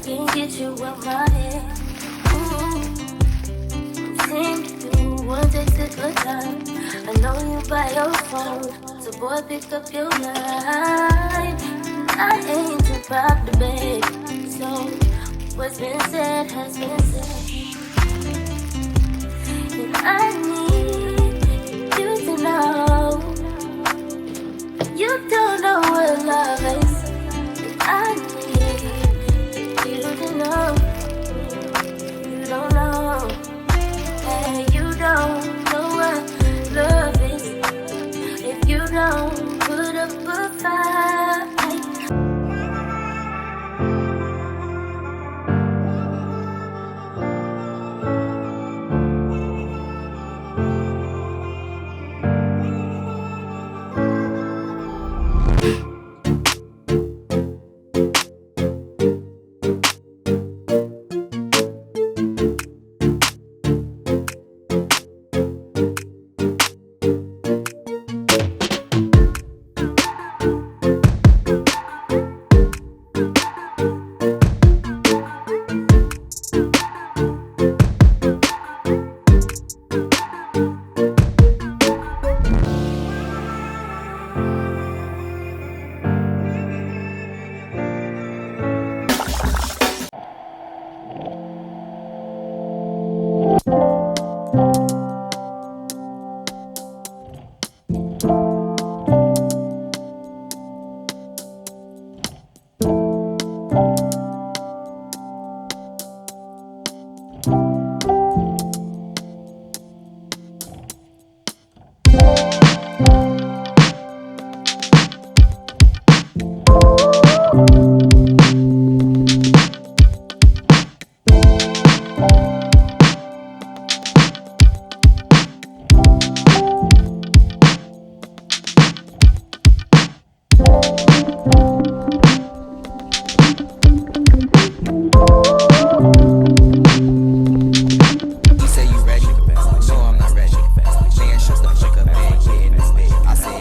Can't get you out my head. Seem to do one takes at a time. I know you by your phone, so boy pick up your line. I ain't too proud to beg, so what's been said has been said. And I need you to know you don't know what love is. And I need you to know you don't know. Hey, you don't know what love is if you don't put up a fight.